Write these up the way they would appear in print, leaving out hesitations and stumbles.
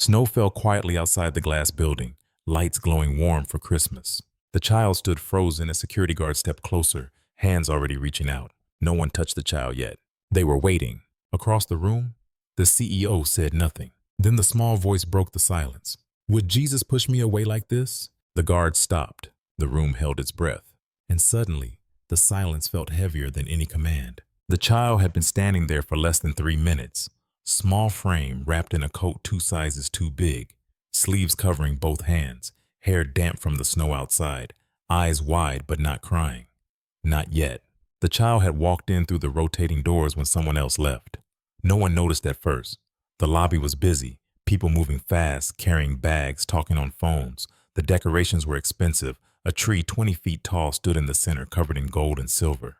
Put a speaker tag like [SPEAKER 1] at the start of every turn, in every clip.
[SPEAKER 1] Snow fell quietly outside the glass building, lights glowing warm for Christmas. The child stood frozen as security guards stepped closer, hands already reaching out. No one touched the child yet. They were waiting. Across the room, the CEO said nothing. Then the small voice broke the silence. "Would Jesus push me away like this?" The guard stopped. The room held its breath. And suddenly, the silence felt heavier than any command. The child had been standing there for less than 3 minutes. Small frame wrapped in a coat 2 sizes too big, sleeves covering both hands, hair damp from the snow outside, eyes wide but not crying. Not yet. The child had walked in through the rotating doors when someone else left. No one noticed at first. The lobby was busy, people moving fast, carrying bags, talking on phones. The decorations were expensive. A tree 20 feet tall stood in the center, covered in gold and silver.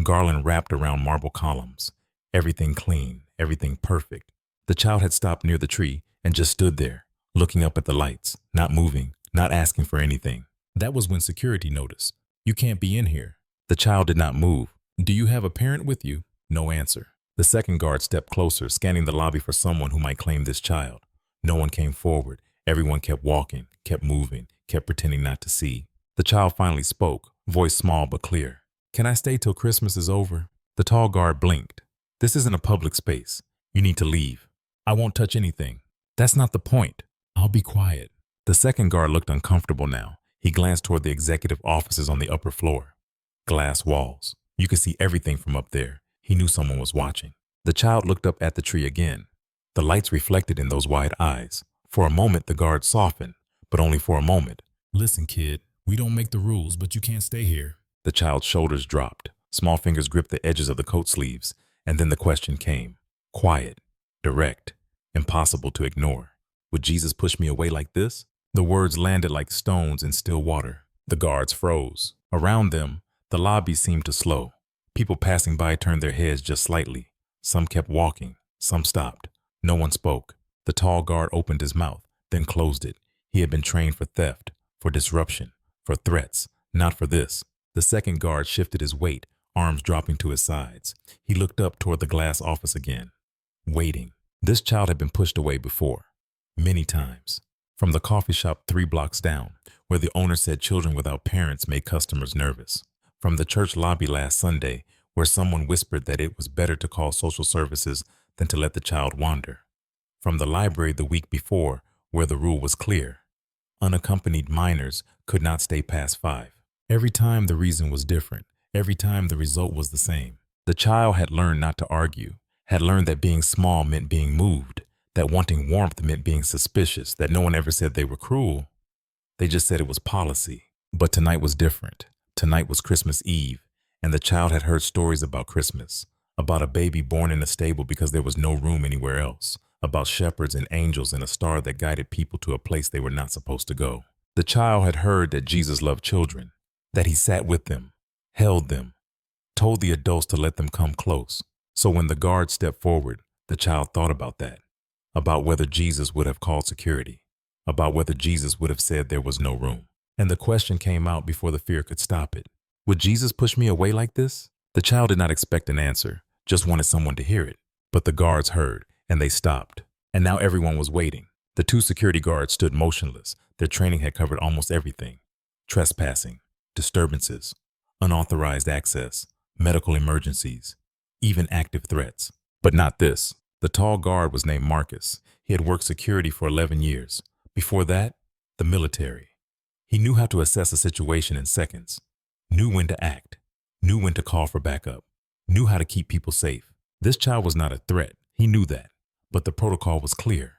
[SPEAKER 1] Garland wrapped around marble columns. Everything clean, everything perfect. The child had stopped near the tree and just stood there, looking up at the lights, not moving, not asking for anything. That was when security noticed. "You can't be in here." The child did not move. "Do you have a parent with you?" No answer. The second guard stepped closer, scanning the lobby for someone who might claim this child. No one came forward. Everyone kept walking, kept moving, kept pretending not to see. The child finally spoke, voice small but clear. "Can I stay till Christmas is over?" The tall guard blinked. "This isn't a public space. You need to leave." "I won't touch anything." "That's not the point." "I'll be quiet." The second guard looked uncomfortable now. He glanced toward the executive offices on the upper floor. Glass walls. You could see everything from up there. He knew someone was watching. The child looked up at the tree again. The lights reflected in those wide eyes. For a moment, the guard softened, but only for a moment. "Listen, kid, we don't make the rules, but you can't stay here." The child's shoulders dropped. Small fingers gripped the edges of the coat sleeves, and then the question came. Quiet, direct, impossible to ignore. "Would Jesus push me away like this?" The words landed like stones in still water. The guards froze. Around them, the lobby seemed to slow. People passing by turned their heads just slightly. Some kept walking. Some stopped. No one spoke. The tall guard opened his mouth, then closed it. He had been trained for theft, for disruption, for threats, not for this. The second guard shifted his weight, arms dropping to his sides. He looked up toward the glass office again. Waiting. This child had been pushed away before. Many times. From the coffee shop 3 blocks down, where the owner said children without parents made customers nervous. From the church lobby last Sunday, where someone whispered that it was better to call social services than to let the child wander. From the library the week before, where the rule was clear. Unaccompanied minors could not stay past 5. Every time the reason was different. Every time the result was the same. The child had learned not to argue, had learned that being small meant being moved, that wanting warmth meant being suspicious, that no one ever said they were cruel. They just said it was policy. But tonight was different. Tonight was Christmas Eve, and the child had heard stories about Christmas, about a baby born in a stable because there was no room anywhere else, about shepherds and angels and a star that guided people to a place they were not supposed to go. The child had heard that Jesus loved children, that he sat with them, held them, told the adults to let them come close. So when the guard stepped forward, the child thought about that, about whether Jesus would have called security, about whether Jesus would have said there was no room. And the question came out before the fear could stop it. Would Jesus push me away like this? The child did not expect an answer, just wanted someone to hear it. But the guards heard, and they stopped. And now everyone was waiting. The 2 security guards stood motionless. Their training had covered almost everything. Trespassing, disturbances, unauthorized access, medical emergencies, even active threats. But not this. The tall guard was named Marcus. He had worked security for 11 years. Before that, the military. He knew how to assess a situation in seconds, knew when to act, knew when to call for backup, knew how to keep people safe. This child was not a threat. He knew that. But the protocol was clear.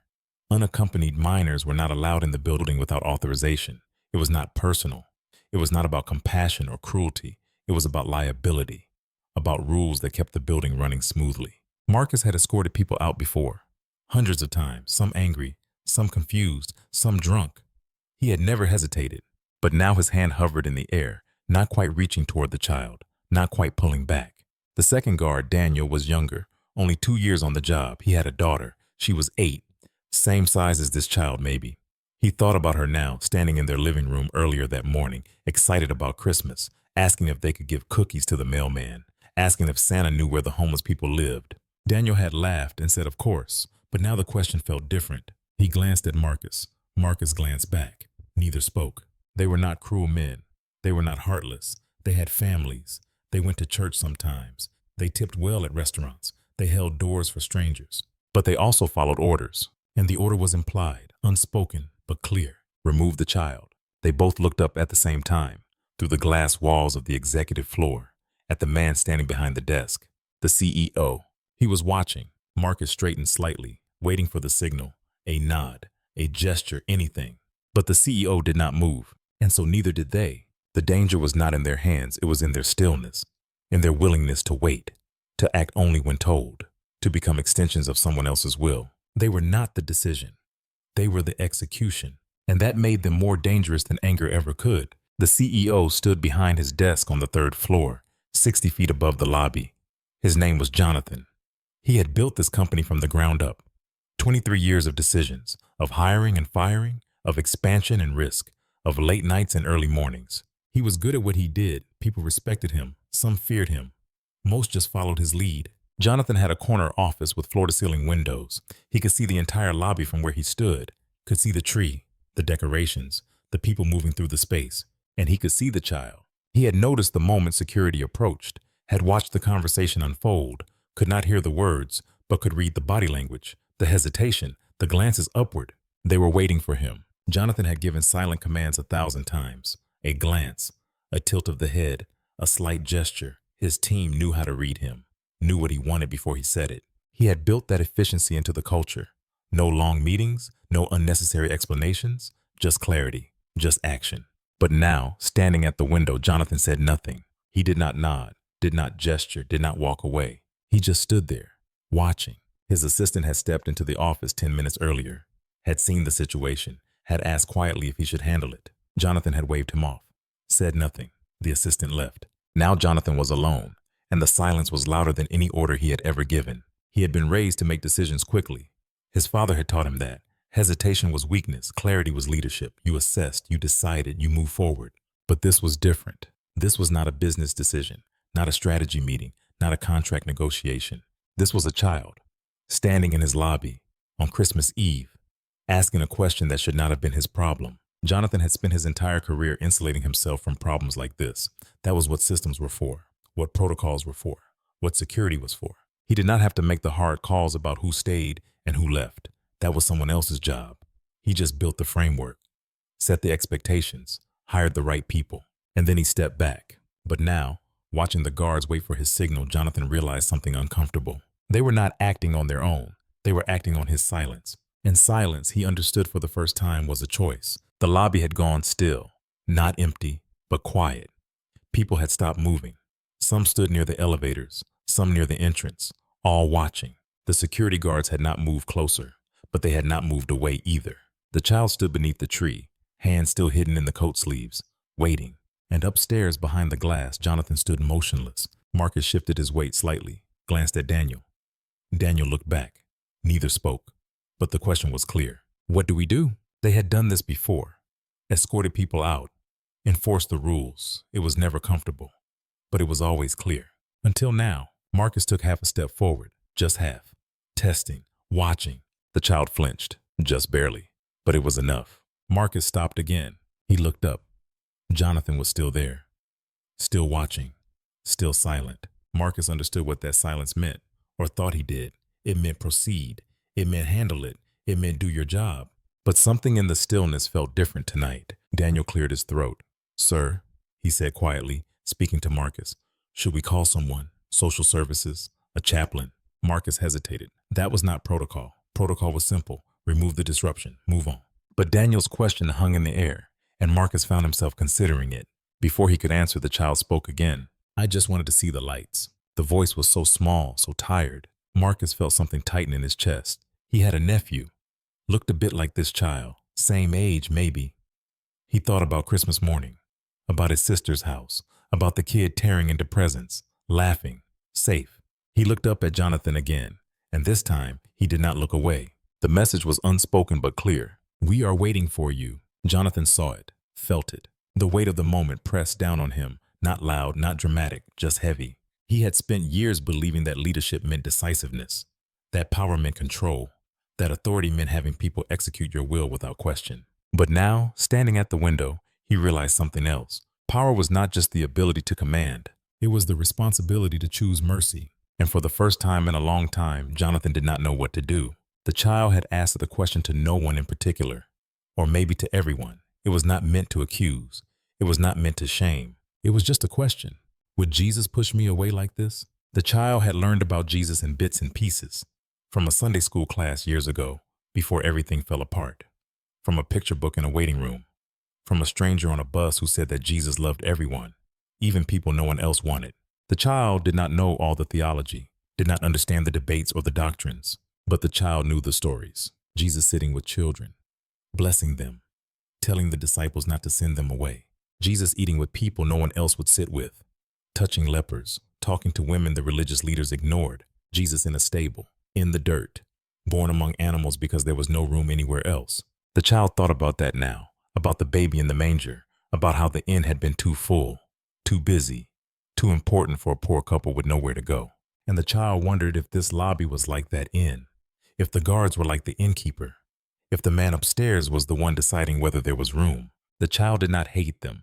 [SPEAKER 1] Unaccompanied minors were not allowed in the building without authorization. It was not personal. It was not about compassion or cruelty. It was about liability, about rules that kept the building running smoothly. Marcus had escorted people out before, hundreds of times, some angry, some confused, some drunk. He had never hesitated, but now his hand hovered in the air, not quite reaching toward the child, not quite pulling back. The second guard, Daniel, was younger, only 2 years on the job. He had a daughter. She was 8, same size as this child maybe. He thought about her now, standing in their living room earlier that morning, excited about Christmas, asking if they could give cookies to the mailman, asking if Santa knew where the homeless people lived. Daniel had laughed and said, of course, but now the question felt different. He glanced at Marcus. Marcus glanced back. Neither spoke. They were not cruel men. They were not heartless. They had families. They went to church sometimes. They tipped well at restaurants. They held doors for strangers. But they also followed orders. And the order was implied, unspoken, but clear. Remove the child. They both looked up at the same time, through the glass walls of the executive floor, at the man standing behind the desk, the CEO. He was watching. Marcus straightened slightly, waiting for the signal, a nod, a gesture, anything. But the CEO did not move, and so neither did they. The danger was not in their hands, it was in their stillness, in their willingness to wait, to act only when told, to become extensions of someone else's will. They were not the decision. They were the execution, and that made them more dangerous than anger ever could. The CEO stood behind his desk on the third floor, 60 feet above the lobby. His name was Jonathan. He had built this company from the ground up. 23 years of decisions, of hiring and firing, of expansion and risk, of late nights and early mornings. He was good at what he did. People respected him. Some feared him. Most just followed his lead. Jonathan had a corner office with floor-to-ceiling windows. He could see the entire lobby from where he stood, could see the tree, the decorations, the people moving through the space, and he could see the child. He had noticed the moment security approached, had watched the conversation unfold, could not hear the words, but could read the body language, the hesitation, the glances upward. They were waiting for him. Jonathan had given silent commands 1,000 times. A glance, a tilt of the head, a slight gesture. His team knew how to read him, knew what he wanted before he said it. He had built that efficiency into the culture. No long meetings, no unnecessary explanations, just clarity, just action. But now, standing at the window, Jonathan said nothing. He did not nod, did not gesture, did not walk away. He just stood there, watching. His assistant had stepped into the office 10 minutes earlier, had seen the situation, had asked quietly if he should handle it. Jonathan had waved him off, said nothing. The assistant left. Now Jonathan was alone, and the silence was louder than any order he had ever given. He had been raised to make decisions quickly. His father had taught him that. Hesitation was weakness, clarity was leadership. You assessed, you decided, you moved forward. But this was different. This was not a business decision, not a strategy meeting, not a contract negotiation. This was a child, standing in his lobby on Christmas Eve, asking a question that should not have been his problem. Jonathan had spent his entire career insulating himself from problems like this. That was what systems were for, what protocols were for, what security was for. He did not have to make the hard calls about who stayed and who left. That was someone else's job. He just built the framework, set the expectations, hired the right people, and then he stepped back. But now, watching the guards wait for his signal, Jonathan realized something uncomfortable. They were not acting on their own. They were acting on his silence. And silence, he understood for the first time, was a choice. The lobby had gone still, not empty, but quiet. People had stopped moving. Some stood near the elevators, some near the entrance, all watching. The security guards had not moved closer, but they had not moved away either. The child stood beneath the tree, hands still hidden in the coat sleeves, waiting. And upstairs behind the glass, Jonathan stood motionless. Marcus shifted his weight slightly, glanced at Daniel. Daniel looked back. Neither spoke. But the question was clear. What do we do? They had done this before. Escorted people out. Enforced the rules. It was never comfortable. But it was always clear. Until now, Marcus took half a step forward. Just half. Testing. Watching. The child flinched. Just barely. But it was enough. Marcus stopped again. He looked up. Jonathan was still there. Still watching. Still silent. Marcus understood what that silence meant, or thought he did. It meant proceed. It meant handle it. It meant do your job. But something in the stillness felt different tonight. Daniel cleared his throat. "Sir," he said quietly, speaking to Marcus, "should we call someone? Social services? A chaplain?" Marcus hesitated. That was not protocol. Protocol was simple. Remove the disruption. Move on. But Daniel's question hung in the air, and Marcus found himself considering it. Before he could answer, the child spoke again. "I just wanted to see the lights." The voice was so small, so tired. Marcus felt something tighten in his chest. He had a nephew. Looked a bit like this child. Same age, maybe. He thought about Christmas morning, about his sister's house, about the kid tearing into presents, laughing, safe. He looked up at Jonathan again, and this time he did not look away. The message was unspoken but clear. "We are waiting for you." Jonathan saw it, felt it. The weight of the moment pressed down on him, not loud, not dramatic, just heavy. He had spent years believing that leadership meant decisiveness, that power meant control, That authority meant having people execute your will without question. But now, standing at the window, he realized something else. Power was not just the ability to command. It was the responsibility to choose mercy. And for the first time in a long time, Jonathan did not know what to do. The child had asked the question to no one in particular, or maybe to everyone. It was not meant to accuse. It was not meant to shame. It was just a question. Would Jesus push me away like this? The child had learned about Jesus in bits and pieces, from a Sunday school class years ago, before everything fell apart, from a picture book in a waiting room, from a stranger on a bus who said that Jesus loved everyone, even people no one else wanted. The child did not know all the theology, did not understand the debates or the doctrines, but the child knew the stories. Jesus sitting with children, blessing them, telling the disciples not to send them away. Jesus eating with people no one else would sit with, touching lepers, talking to women the religious leaders ignored. Jesus in a stable, in the dirt, born among animals because there was no room anywhere else. The child thought about that now, about the baby in the manger, about how the inn had been too full, too busy, too important for a poor couple with nowhere to go. And the child wondered if this lobby was like that inn, if the guards were like the innkeeper, if the man upstairs was the one deciding whether there was room. The child did not hate them,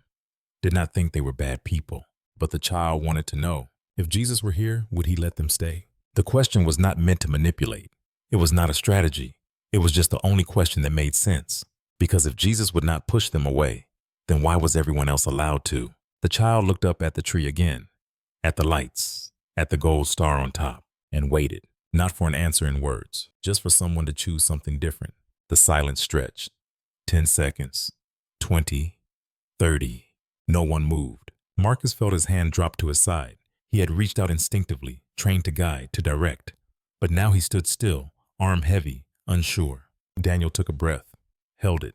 [SPEAKER 1] did not think they were bad people, but the child wanted to know, if Jesus were here, would he let them stay? The question was not meant to manipulate. It was not a strategy. It was just the only question that made sense. Because if Jesus would not push them away, then why was everyone else allowed to? The child looked up at the tree again, at the lights, at the gold star on top, and waited, not for an answer in words, just for someone to choose something different. The silence stretched. 10 seconds, 20, 30. No one moved. Marcus felt his hand drop to his side. He had reached out instinctively, trained to guide, to direct. But now he stood still, arm heavy, unsure. Daniel took a breath, held it,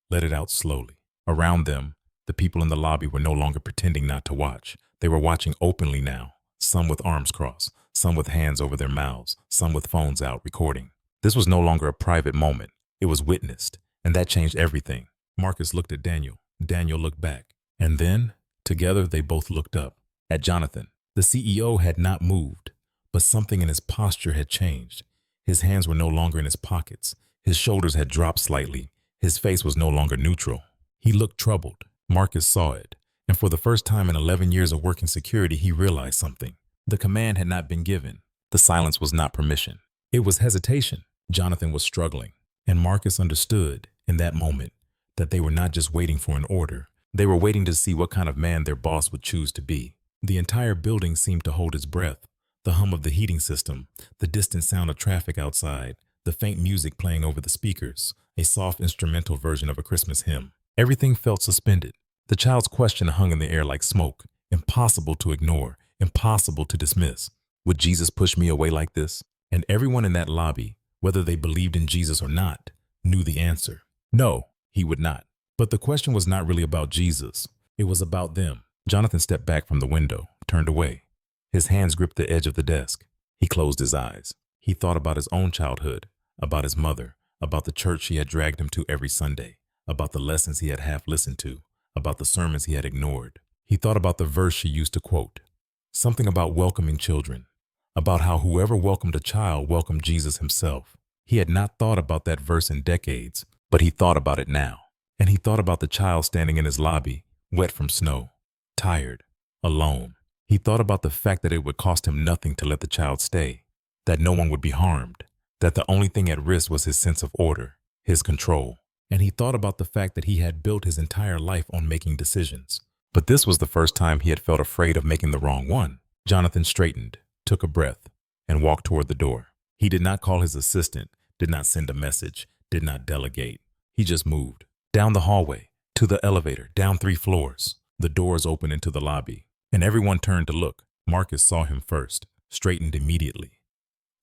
[SPEAKER 1] let it out slowly. Around them, the people in the lobby were no longer pretending not to watch. They were watching openly now, some with arms crossed, some with hands over their mouths, some with phones out recording. This was no longer a private moment. It was witnessed, and that changed everything. Marcus looked at Daniel. Daniel looked back. And then, together, they both looked up at Jonathan. The CEO had not moved, but something in his posture had changed. His hands were no longer in his pockets. His shoulders had dropped slightly. His face was no longer neutral. He looked troubled. Marcus saw it, and for the first time in 11 years of working security, he realized something. The command had not been given. The silence was not permission. It was hesitation. Jonathan was struggling, and Marcus understood in that moment that they were not just waiting for an order. They were waiting to see what kind of man their boss would choose to be. The entire building seemed to hold its breath. The hum of the heating system, the distant sound of traffic outside, the faint music playing over the speakers, a soft instrumental version of a Christmas hymn. Everything felt suspended. The child's question hung in the air like smoke, impossible to ignore, impossible to dismiss. Would Jesus push me away like this? And everyone in that lobby, whether they believed in Jesus or not, knew the answer. No, he would not. But the question was not really about Jesus. It was about them. Jonathan stepped back from the window, turned away. His hands gripped the edge of the desk. He closed his eyes. He thought about his own childhood, about his mother, about the church she had dragged him to every Sunday, about the lessons he had half listened to, about the sermons he had ignored. He thought about the verse she used to quote, something about welcoming children, about how whoever welcomed a child welcomed Jesus himself. He had not thought about that verse in decades, but he thought about it now. And he thought about the child standing in his lobby, wet from snow, tired, alone. He thought about the fact that it would cost him nothing to let the child stay, that no one would be harmed, that the only thing at risk was his sense of order, his control. And he thought about the fact that he had built his entire life on making decisions. But this was the first time he had felt afraid of making the wrong one. Jonathan straightened, took a breath, and walked toward the door. He did not call his assistant, did not send a message, did not delegate. He just moved. Down the hallway, to the elevator, down 3 floors. The doors opened into the lobby, and everyone turned to look. Marcus saw him first, straightened immediately.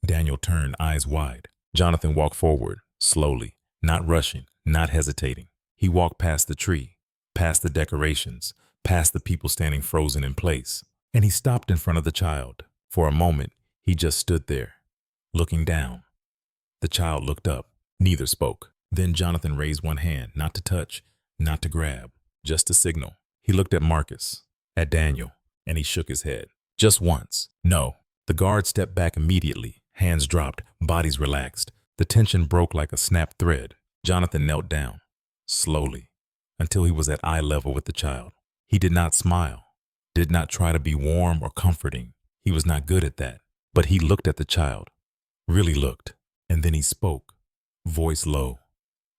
[SPEAKER 1] Daniel turned, eyes wide. Jonathan walked forward, slowly, not rushing, not hesitating. He walked past the tree, past the decorations, past the people standing frozen in place, and he stopped in front of the child. For a moment, he just stood there, looking down. The child looked up. Neither spoke. Then Jonathan raised one hand, not to touch, not to grab, just to signal. He looked at Marcus, at Daniel, and he shook his head. Just once. No. The guard stepped back immediately. Hands dropped, bodies relaxed. The tension broke like a snapped thread. Jonathan knelt down, slowly, until he was at eye level with the child. He did not smile, did not try to be warm or comforting. He was not good at that. But he looked at the child, really looked, and then he spoke, voice low,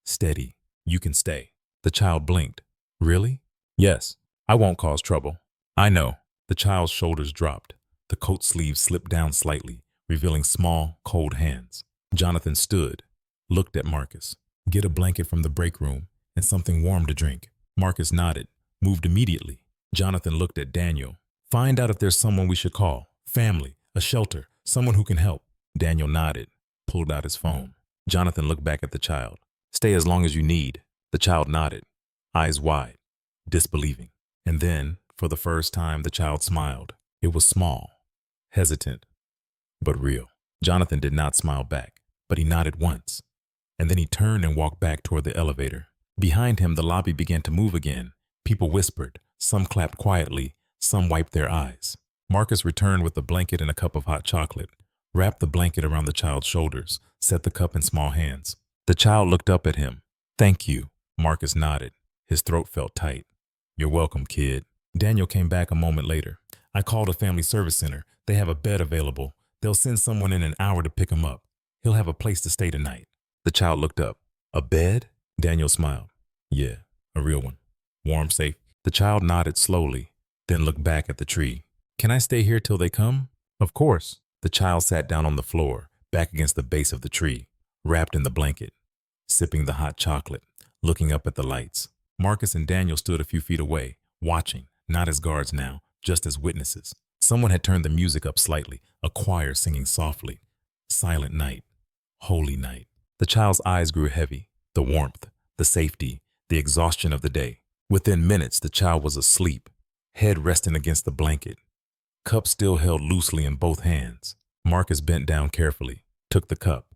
[SPEAKER 1] steady. You can stay. The child blinked. Really? Yes. I won't cause trouble. I know. The child's shoulders dropped. The coat sleeve slipped down slightly, revealing small, cold hands. Jonathan stood, looked at Marcus. Get a blanket from the break room and something warm to drink. Marcus nodded, moved immediately. Jonathan looked at Daniel. Find out if there's someone we should call. Family, a shelter, someone who can help. Daniel nodded, pulled out his phone. Jonathan looked back at the child. Stay as long as you need. The child nodded, eyes wide, disbelieving. And then, for the first time, the child smiled. It was small, hesitant, but real. Jonathan did not smile back, but he nodded once. And then he turned and walked back toward the elevator. Behind him, the lobby began to move again. People whispered, some clapped quietly, some wiped their eyes. Marcus returned with a blanket and a cup of hot chocolate, wrapped the blanket around the child's shoulders, set the cup in small hands. The child looked up at him. Thank you. Marcus nodded. His throat felt tight. You're welcome, kid. Daniel came back a moment later. I called a family service center. They have a bed available. They'll send someone in an hour to pick him up. He'll have a place to stay tonight. The child looked up. A bed? Daniel smiled. Yeah, a real one. Warm, safe. The child nodded slowly, then looked back at the tree. Can I stay here till they come? Of course. The child sat down on the floor, back against the base of the tree, wrapped in the blanket, sipping the hot chocolate, looking up at the lights. Marcus and Daniel stood a few feet away, watching, not as guards now, just as witnesses. Someone had turned the music up slightly, a choir singing softly. Silent night, holy night. The child's eyes grew heavy, the warmth, the safety, the exhaustion of the day. Within minutes, the child was asleep, head resting against the blanket, cup still held loosely in both hands. Marcus bent down carefully, took the cup,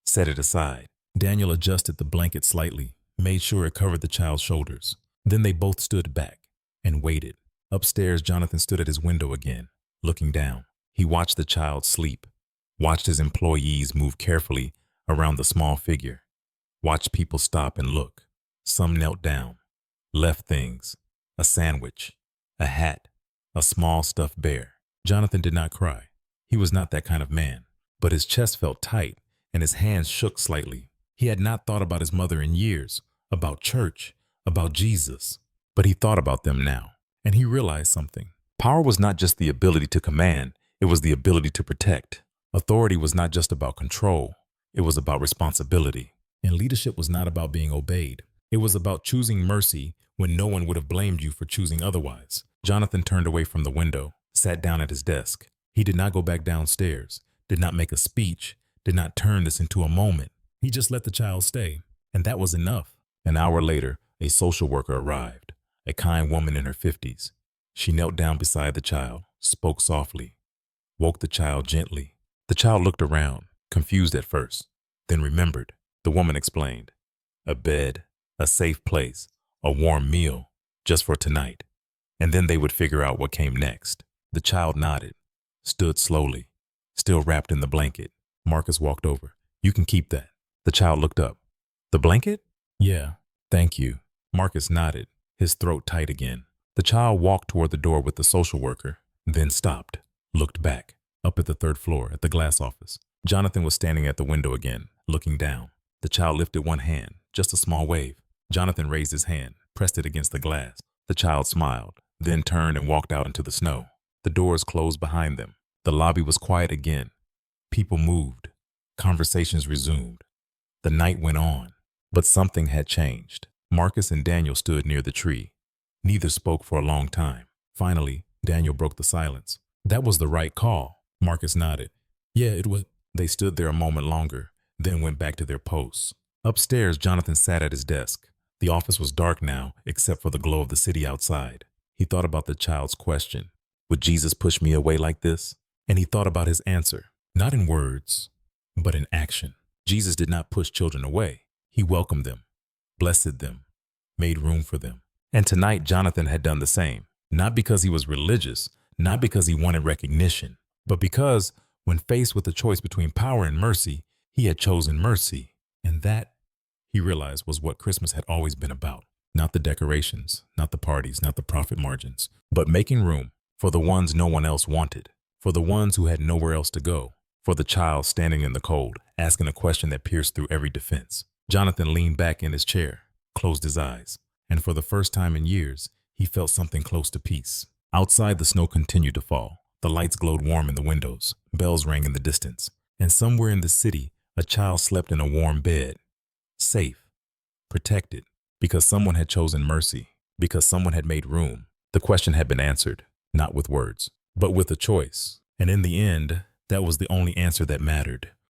[SPEAKER 1] set it aside. Daniel adjusted the blanket slightly, made sure it covered the child's shoulders. Then they both stood back and waited. Upstairs, Jonathan stood at his window again, looking down. He watched the child sleep, watched his employees move carefully around the small figure, watched people stop and look. Some knelt down, left things, a sandwich, a hat, a small stuffed bear. Jonathan did not cry. He was not that kind of man, but his chest felt tight and his hands shook slightly. He had not thought about his mother in years, about church, about Jesus, but he thought about them now, and he realized something. Power was not just the ability to command, it was the ability to protect. Authority was not just about control, it was about responsibility. And leadership was not about being obeyed. It was about choosing mercy when no one would have blamed you for choosing otherwise. Jonathan turned away from the window, sat down at his desk. He did not go back downstairs, did not make a speech, did not turn this into a moment. He just let the child stay, and that was enough. An hour later, a social worker arrived, a kind woman in her 50s. She knelt down beside the child, spoke softly, woke the child gently. The child looked around, confused at first, then remembered. The woman explained, a bed, a safe place, a warm meal, just for tonight. And then they would figure out what came next. The child nodded, stood slowly, still wrapped in the blanket. Marcus walked over. You can keep that. The child looked up. The blanket? Yeah, thank you. Marcus nodded, his throat tight again. The child walked toward the door with the social worker, then stopped, looked back, up at the third floor at the glass office. Jonathan was standing at the window again, looking down. The child lifted one hand, just a small wave. Jonathan raised his hand, pressed it against the glass. The child smiled, then turned and walked out into the snow. The doors closed behind them. The lobby was quiet again. People moved. Conversations resumed. The night went on, but something had changed. Marcus and Daniel stood near the tree. Neither spoke for a long time. Finally, Daniel broke the silence. That was the right call. Marcus nodded. Yeah, it was. They stood there a moment longer, then went back to their posts. Upstairs, Jonathan sat at his desk. The office was dark now, except for the glow of the city outside. He thought about the child's question. Would Jesus push me away like this? And he thought about his answer, not in words, but in action. Jesus did not push children away. He welcomed them, blessed them, made room for them. And tonight, Jonathan had done the same, not because he was religious, not because he wanted recognition, but because when faced with the choice between power and mercy, He had chosen mercy, and that, he realized, was what Christmas had always been about. Not the decorations, not the parties, not the profit margins, but making room for the ones no one else wanted, for the ones who had nowhere else to go, for the child standing in the cold, asking a question that pierced through every defense. Jonathan leaned back in his chair, closed his eyes, and for the first time in years, he felt something close to peace. Outside, the snow continued to fall. The lights glowed warm in the windows, bells rang in the distance, and somewhere in the city, a child slept in a warm bed, safe, protected, because someone had chosen mercy, because someone had made room. The question had been answered, not with words, but with a choice. And in the end, that was the only answer that mattered.